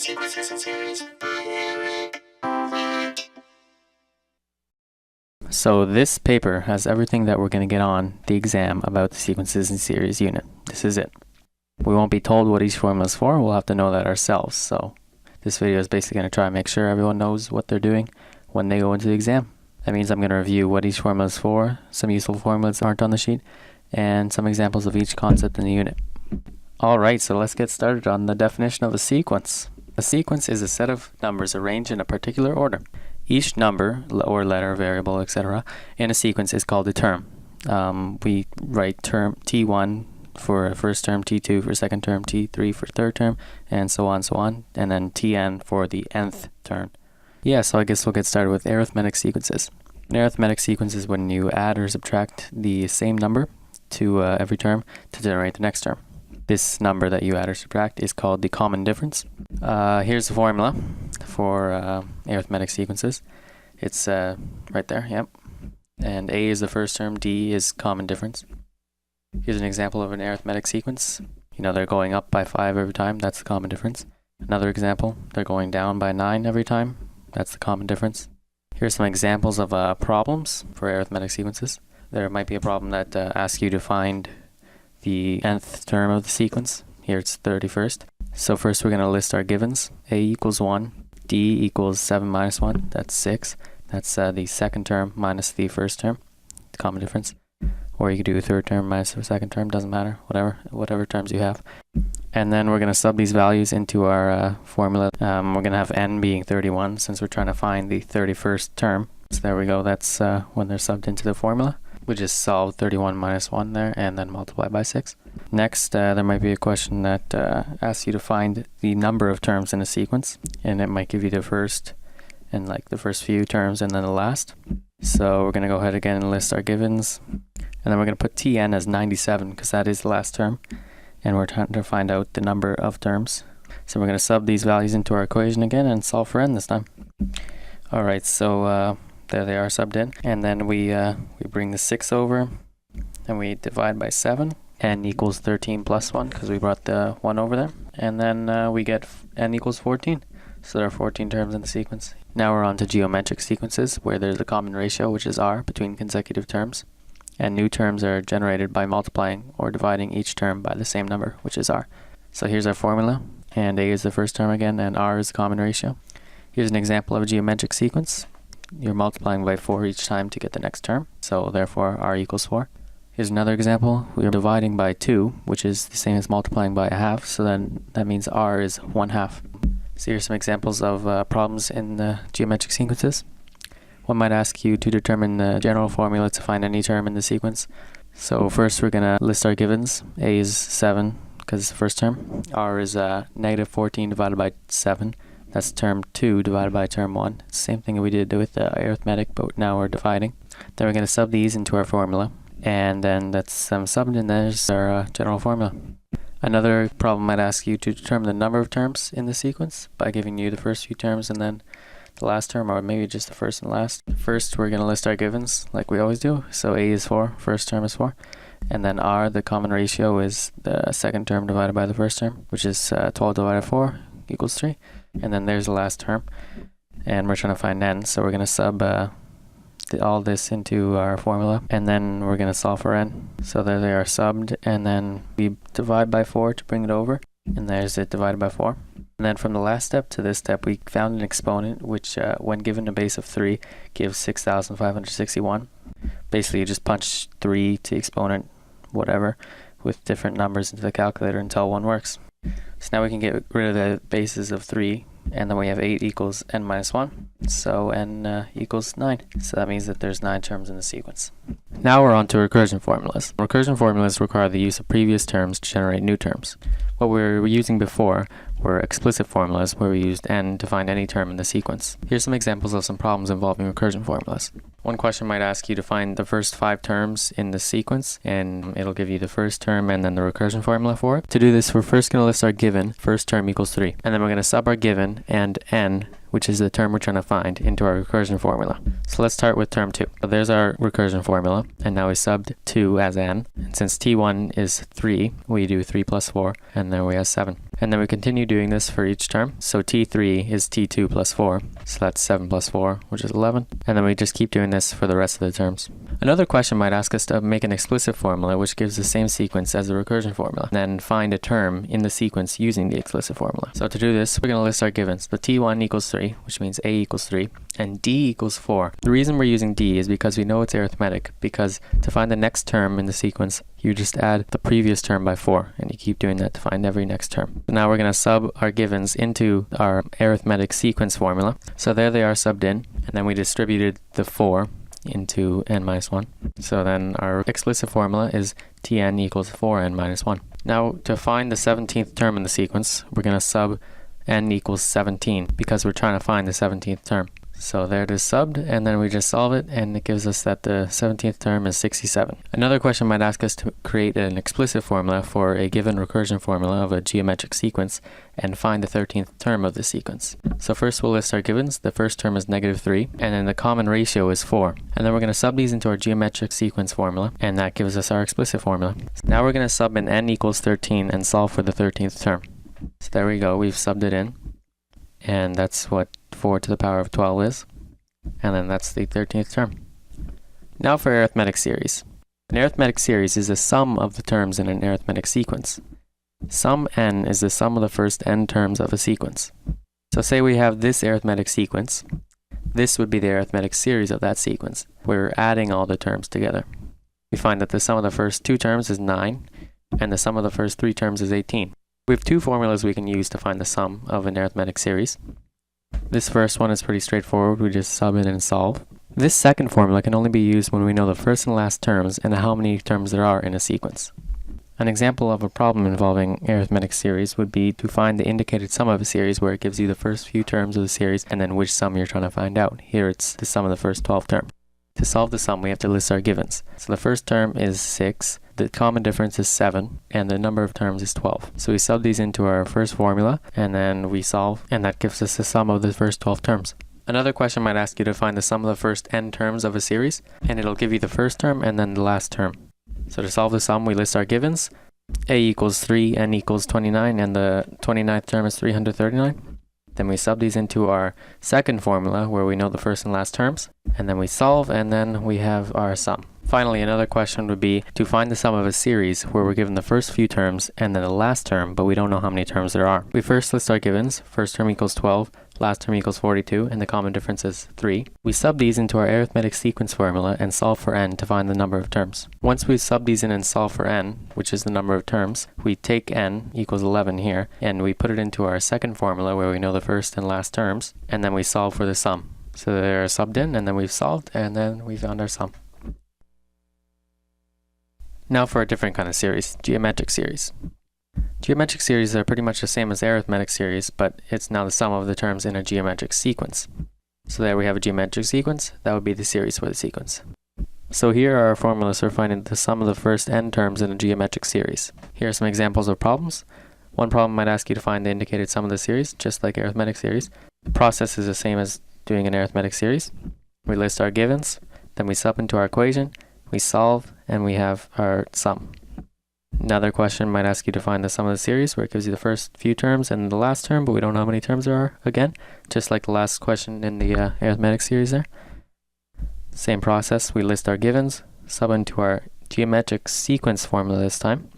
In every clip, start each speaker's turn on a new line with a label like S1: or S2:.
S1: Sequences and series by
S2: So this paper has everything that we're going to get on the exam about the sequences and series unit. This is it. We won't be told what each formula is for, we'll have to know that ourselves. So this video is basically going to try and make sure everyone knows what they're doing when they go into the exam. That means I'm going to review what each formula is for, some useful formulas aren't on the sheet, and some examples of each concept in the unit. Alright, so let's get started on the definition of a sequence. A sequence is a set of numbers arranged in a particular order. Each number, or letter, variable, etc. in a sequence is called a term. We write term T1 for first term, T2 for second term, T3 for third term, and so on, and then Tn for the nth term. Yeah, so I guess we'll get started with arithmetic sequences. An arithmetic sequence is when you add or subtract the same number to every term to generate the next term. This number that you add or subtract is called the common difference. Here's the formula for arithmetic sequences. It's right there, yep. And A is the first term, D is common difference. Here's an example of an arithmetic sequence. You know, they're going up by 5 every time, that's the common difference. Another example, they're going down by 9 every time, that's the common difference. Here's some examples of problems for arithmetic sequences. There might be a problem that asks you to find the nth term of the sequence. Here it's 31st. So first we're going to list our givens. A equals 1, D equals 7 minus 1, that's 6. That's the second term minus the first term, the common difference. Or you could do a third term minus the second term, doesn't matter, whatever terms you have. And then we're going to sub these values into our formula. We're going to have n being 31 since we're trying to find the 31st term. So there we go, that's when they're subbed into the formula. We just solve 31 minus 1 there and then multiply by 6. Next, there might be a question that asks you to find the number of terms in a sequence, and it might give you the first and like the first few terms and then the last. So we're going to go ahead again and list our givens, and then we're going to put Tn as 97 because that is the last term, and we're trying to find out the number of terms. So we're going to sub these values into our equation again and solve for n this time. Alright, so there they are subbed in, and then we bring the 6 over and we divide by 7. N equals 13 plus 1 because we brought the 1 over there, and then we get n equals 14. So there are 14 terms in the sequence. Now we're on to geometric sequences where there's a common ratio, which is r, between consecutive terms, and new terms are generated by multiplying or dividing each term by the same number, which is r. So here's our formula, and a is the first term again, and r is the common ratio. Here's an example of a geometric sequence. You're multiplying by 4 each time to get the next term, so therefore r equals 4. Here's another example. We are dividing by 2, which is the same as multiplying by a half, so then that means r is 1/2. So here's some examples of problems in the geometric sequences. One might ask you to determine the general formula to find any term in the sequence. So first we're going to list our givens. A is 7 because it's the first term. R is negative 14 divided by 7. That's term 2 divided by term 1. Same thing we did with arithmetic, but now we're dividing. Then we're going to sub these into our formula, and then that's subbed, and there's our general formula. Another problem might ask you to determine the number of terms in the sequence by giving you the first few terms and then the last term, or maybe just the first and last. First we're going to list our givens like we always do. So A is 4, first term is 4. And then R, the common ratio, is the second term divided by the first term, which is 12 divided by 4 equals 3. And then there's the last term. And we're trying to find n, so we're going to sub all this into our formula, and then we're going to solve for n. So there they are subbed, and then we divide by 4 to bring it over, and there's it divided by 4. And then from the last step to this step, we found an exponent which, when given a base of 3, gives 6,561. Basically, you just punch 3 to exponent whatever with different numbers into the calculator until one works. So now we can get rid of the bases of 3, and then we have 8 equals n minus 1, so n equals 9. So that means that there's 9 terms in the sequence. Now we're on to recursion formulas. Recursion formulas require the use of previous terms to generate new terms. What we were using before were explicit formulas where we used n to find any term in the sequence. Here's some examples of some problems involving recursion formulas. One question might ask you to find the first 5 terms in the sequence, and it'll give you the first term and then the recursion formula for it. To do this, we're first going to list our given, first term equals 3, and then we're going to sub our given and n which is the term we're trying to find, into our recursion formula. So let's start with term 2. So there's our recursion formula, and now we subbed 2 as n. And since t1 is 3, we do 3 plus 4, and then we have 7. And then we continue doing this for each term. So t3 is t2 plus 4, so that's 7 plus 4, which is 11. And then we just keep doing this for the rest of the terms. Another question might ask us to make an explicit formula which gives the same sequence as the recursion formula, and then find a term in the sequence using the explicit formula. So to do this, we're going to list our givens. So t1 equals 3, which means a equals 3, and d equals 4. The reason we're using d is because we know it's arithmetic, because to find the next term in the sequence, you just add the previous term by 4, and you keep doing that to find every next term. So now we're going to sub our givens into our arithmetic sequence formula. So there they are subbed in, and then we distributed the 4 into n minus 1. So then our explicit formula is tn equals 4n minus 1. Now to find the 17th term in the sequence, we're going to sub n equals 17 because we're trying to find the 17th term. So there it is subbed, and then we just solve it, and it gives us that the 17th term is 67. Another question might ask us to create an explicit formula for a given recursion formula of a geometric sequence and find the 13th term of the sequence. So first we'll list our givens. The first term is -3, and then the common ratio is 4. And then we're going to sub these into our geometric sequence formula, and that gives us our explicit formula. Now we're going to sub in n equals 13 and solve for the 13th term. So there we go, we've subbed it in, and that's what 4 to the power of 12 is, and then that's the 13th term. Now for arithmetic series. An arithmetic series is the sum of the terms in an arithmetic sequence. Sum n is the sum of the first n terms of a sequence. So say we have this arithmetic sequence. This would be the arithmetic series of that sequence. We're adding all the terms together. We find that the sum of the first 2 terms is 9, and the sum of the first 3 terms is 18. We have 2 formulas we can use to find the sum of an arithmetic series. This first one is pretty straightforward, we just sub in and solve. This second formula can only be used when we know the first and last terms and how many terms there are in a sequence. An example of a problem involving arithmetic series would be to find the indicated sum of a series where it gives you the first few terms of the series and then which sum you're trying to find out. Here it's the sum of the first 12 terms. To solve the sum, we have to list our givens. So the first term is 6, the common difference is 7, and the number of terms is 12. So we sub these into our first formula, and then we solve, and that gives us the sum of the first 12 terms. Another question might ask you to find the sum of the first n terms of a series, and it'll give you the first term and then the last term. So to solve the sum, we list our givens. A equals 3, n equals 29, and the 29th term is 339. Then we sub these into our second formula where we know the first and last terms, and then we solve, and then we have our sum. Finally, another question would be to find the sum of a series where we're given the first few terms and then the last term, but we don't know how many terms there are. We first list our givens. First term equals 12, last term equals 42, and the common difference is 3. We sub these into our arithmetic sequence formula and solve for n to find the number of terms. Once we sub these in and solve for n, which is the number of terms, we take n equals 11 here, and we put it into our second formula where we know the first and last terms, and then we solve for the sum. So they're subbed in, and then we've solved, and then we found our sum. Now for a different kind of series, geometric series. Geometric series are pretty much the same as arithmetic series, but it's now the sum of the terms in a geometric sequence. So there we have a geometric sequence, that would be the series for the sequence. So here are our formulas for finding the sum of the first n terms in a geometric series. Here are some examples of problems. One problem might ask you to find the indicated sum of the series, just like arithmetic series. The process is the same as doing an arithmetic series. We list our givens, then we sub into our equation, we solve, and we have our sum. Another question might ask you to find the sum of the series where it gives you the first few terms and the last term, but we don't know how many terms there are, again, just like the last question in the arithmetic series there. Same process, we list our givens, sub into our geometric sequence formula this time,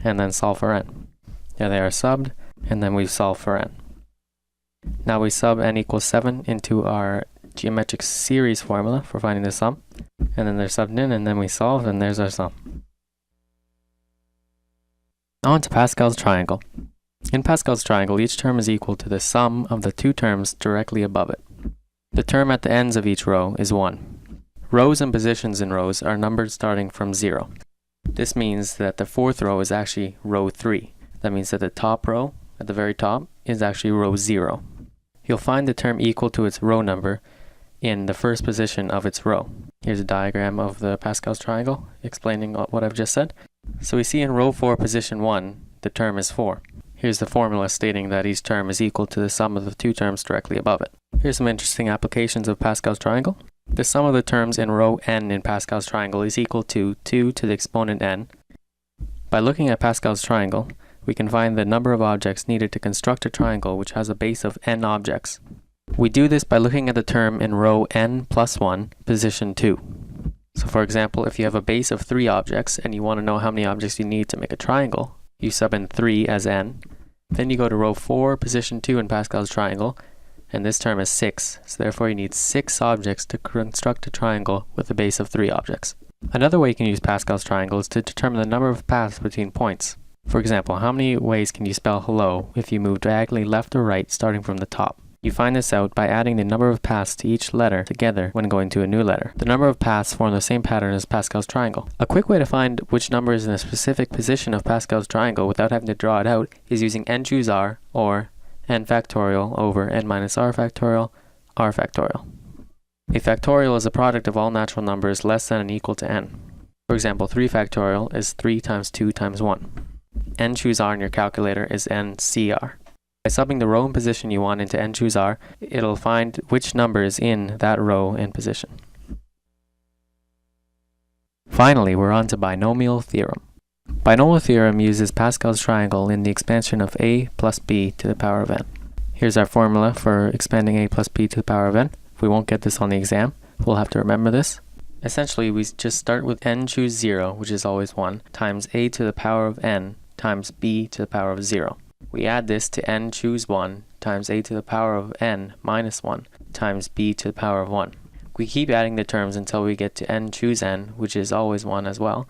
S2: and then solve for n. There they are subbed, and then we solve for n. Now we sub n equals 7 into our geometric series formula for finding the sum, and then they're subbed in, and then we solve, and there's our sum. On to Pascal's triangle. In Pascal's triangle, each term is equal to the sum of the 2 terms directly above it. The term at the ends of each row is 1. Rows and positions in rows are numbered starting from 0. This means that the 4th row is actually row 3. That means that the top row, at the very top, is actually row 0. You'll find the term equal to its row number in the first position of its row. Here's a diagram of the Pascal's triangle explaining what I've just said. So we see in row 4, position 1, the term is 4. Here's the formula stating that each term is equal to the sum of the 2 terms directly above it. Here's some interesting applications of Pascal's triangle. The sum of the terms in row n in Pascal's triangle is equal to 2 to the exponent n. By looking at Pascal's triangle, we can find the number of objects needed to construct a triangle which has a base of n objects. We do this by looking at the term in row n plus 1, position 2. So for example, if you have a base of 3 objects and you want to know how many objects you need to make a triangle, you sub in 3 as n. Then you go to row 4, position 2 in Pascal's triangle, and this term is 6, so therefore you need 6 objects to construct a triangle with a base of 3 objects. Another way you can use Pascal's triangle is to determine the number of paths between points. For example, how many ways can you spell hello if you move diagonally left or right starting from the top? You find this out by adding the number of paths to each letter together when going to a new letter. The number of paths form the same pattern as Pascal's triangle. A quick way to find which number is in a specific position of Pascal's triangle without having to draw it out is using n choose r, or n factorial over n minus r factorial, r factorial. A factorial is a product of all natural numbers less than and equal to n. For example, 3 factorial is 3 times 2 times 1. n choose r in your calculator is n cr. By subbing the row and position you want into n choose r, it'll find which number is in that row and position. Finally, we're on to binomial theorem. Binomial theorem uses Pascal's triangle in the expansion of a plus b to the power of n. Here's our formula for expanding a plus b to the power of n. We won't get this on the exam, we'll have to remember this. Essentially, we just start with n choose 0, which is always 1, times a to the power of n times b to the power of 0. We add this to n choose 1 times a to the power of n minus 1 times b to the power of 1. We keep adding the terms until we get to n choose n, which is always 1 as well,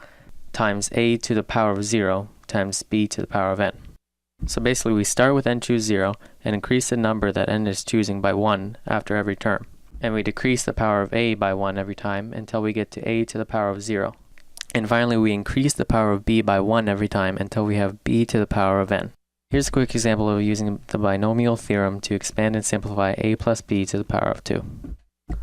S2: times a to the power of 0 times b to the power of n. So basically we start with n choose 0 and increase the number that n is choosing by 1 after every term. And we decrease the power of a by 1 every time until we get to a to the power of 0. And finally we increase the power of b by 1 every time until we have b to the power of n. Here's a quick example of using the binomial theorem to expand and simplify a plus b to the power of 2.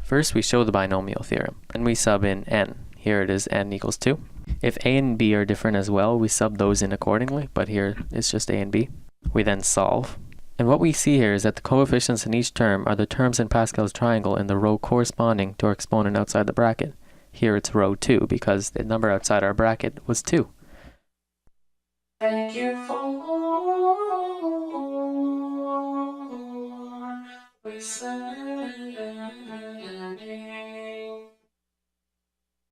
S2: First we show the binomial theorem, and we sub in n. Here it is n equals 2. If a and b are different as well, we sub those in accordingly, but here it's just a and b. We then solve. And what we see here is that the coefficients in each term are the terms in Pascal's triangle in the row corresponding to our exponent outside the bracket. Here it's row 2 because the number outside our bracket was 2.
S1: Thank you for listening.